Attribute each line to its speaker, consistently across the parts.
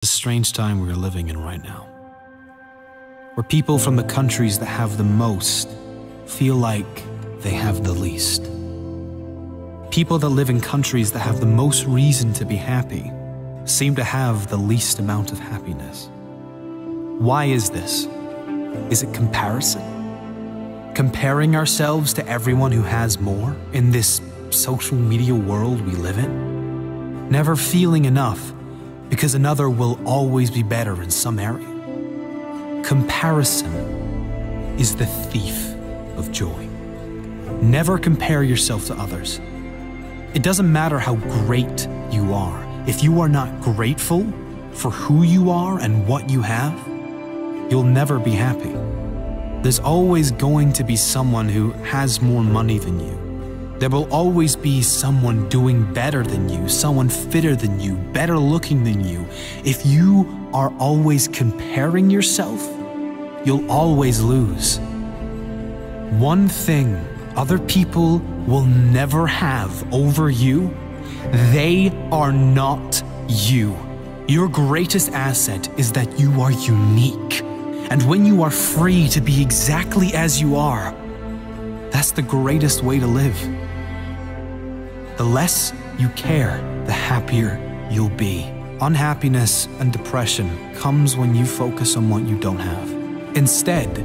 Speaker 1: A strange time we're living in right now, where people from the countries that have the most feel like they have the least. People that live in countries that have the most reason to be happy seem to have the least amount of happiness. Why is this? Is it comparison? Comparing ourselves to everyone who has more in this social media world we live in? Never feeling enough because another will always be better in some area. Comparison is the thief of joy. Never compare yourself to others. It doesn't matter how great you are. If you are not grateful for who you are and what you have, you'll never be happy. There's always going to be someone who has more money than you. There will always be someone doing better than you, someone fitter than you, better looking than you. If you are always comparing yourself, you'll always lose. One thing other people will never have over you, they are not you. Your greatest asset is that you are unique. And when you are free to be exactly as you are, that's the greatest way to live. The less you care, the happier you'll be. Unhappiness and depression comes when you focus on what you don't have. Instead,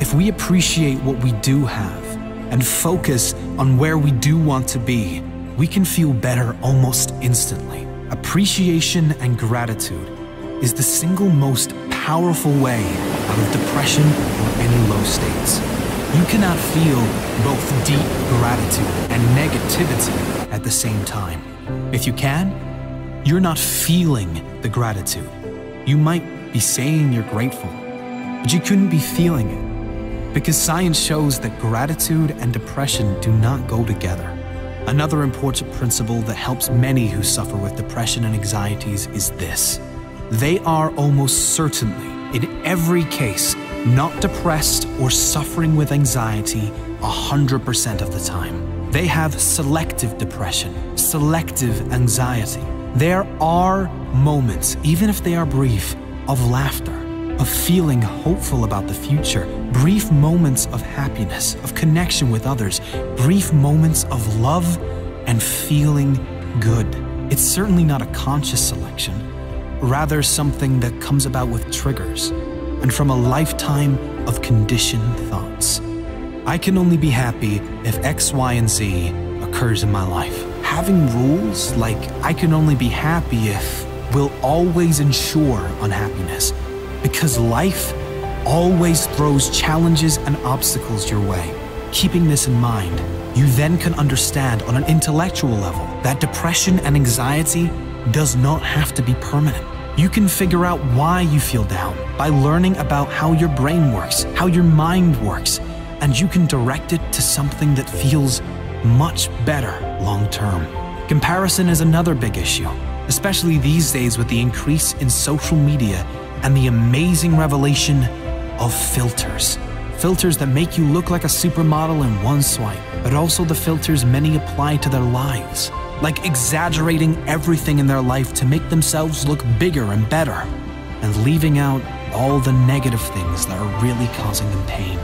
Speaker 1: if we appreciate what we do have and focus on where we do want to be, we can feel better almost instantly. Appreciation and gratitude is the single most powerful way out of depression or any low states. You cannot feel both deep gratitude and negativity at the same time. If you can, you're not feeling the gratitude. You might be saying you're grateful, but you couldn't be feeling it, because science shows that gratitude and depression do not go together. Another important principle that helps many who suffer with depression and anxieties is this: they are almost certainly, in every case, not depressed or suffering with anxiety 100% of the time. They have selective depression, selective anxiety. There are moments, even if they are brief, of laughter, of feeling hopeful about the future, brief moments of happiness, of connection with others, brief moments of love and feeling good. It's certainly not a conscious selection, rather something that comes about with triggers and from a lifetime of conditioned thoughts. I can only be happy if X, Y, and Z occurs in my life. Having rules like I can only be happy if will always ensure unhappiness, because life always throws challenges and obstacles your way. Keeping this in mind, you then can understand on an intellectual level that depression and anxiety does not have to be permanent. You can figure out why you feel down by learning about how your brain works, how your mind works, and you can direct it to something that feels much better long term. Comparison is another big issue, especially these days with the increase in social media and the amazing revelation of filters. Filters that make you look like a supermodel in one swipe, but also the filters many apply to their lives, like exaggerating everything in their life to make themselves look bigger and better, and leaving out all the negative things that are really causing them pain.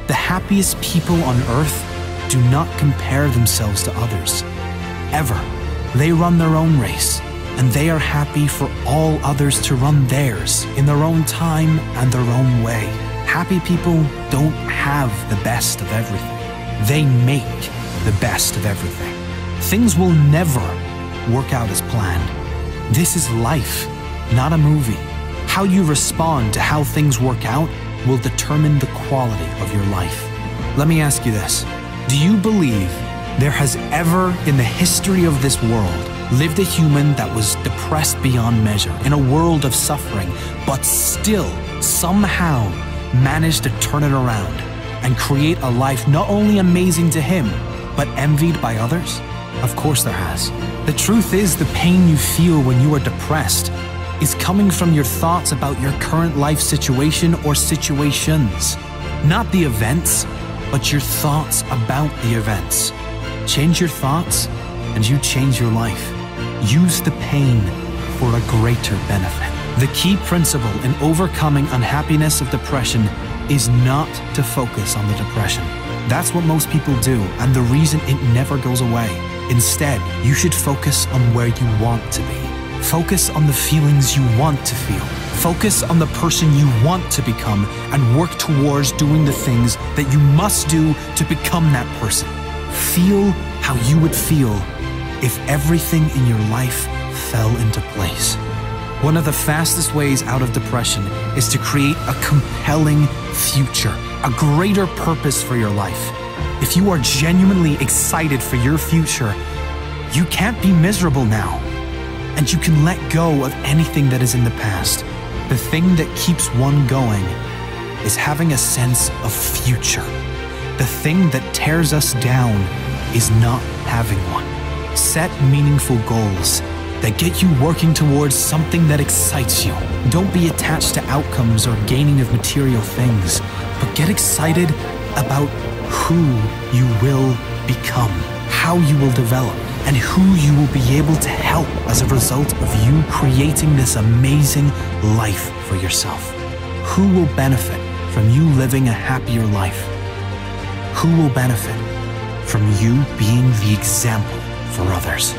Speaker 1: The happiest people on earth do not compare themselves to others, ever. They run their own race, and they are happy for all others to run theirs in their own time and their own way. Happy people don't have the best of everything. They make the best of everything. Things will never work out as planned. This is life, not a movie. How you respond to how things work out will determine the quality of your life. Let me ask you this. Do you believe there has ever, in the history of this world, lived a human that was depressed beyond measure in a world of suffering, but still somehow managed to turn it around and create a life not only amazing to him, but envied by others? Of course there has. The truth is, the pain you feel when you are depressed is coming from your thoughts about your current life situation or situations. Not the events, but your thoughts about the events. Change your thoughts and you change your life. Use the pain for a greater benefit. The key principle in overcoming unhappiness of depression is not to focus on the depression. That's what most people do, and the reason it never goes away. Instead, you should focus on where you want to be. Focus on the feelings you want to feel. Focus on the person you want to become and work towards doing the things that you must do to become that person. Feel how you would feel if everything in your life fell into place. One of the fastest ways out of depression is to create a compelling future, a greater purpose for your life. If you are genuinely excited for your future, you can't be miserable now. And you can let go of anything that is in the past. The thing that keeps one going is having a sense of future. The thing that tears us down is not having one. Set meaningful goals that get you working towards something that excites you. Don't be attached to outcomes or gaining of material things, but get excited about who you will become, how you will develop, and who you will be able to help as a result of you creating this amazing life for yourself. Who will benefit from you living a happier life? Who will benefit from you being the example for others?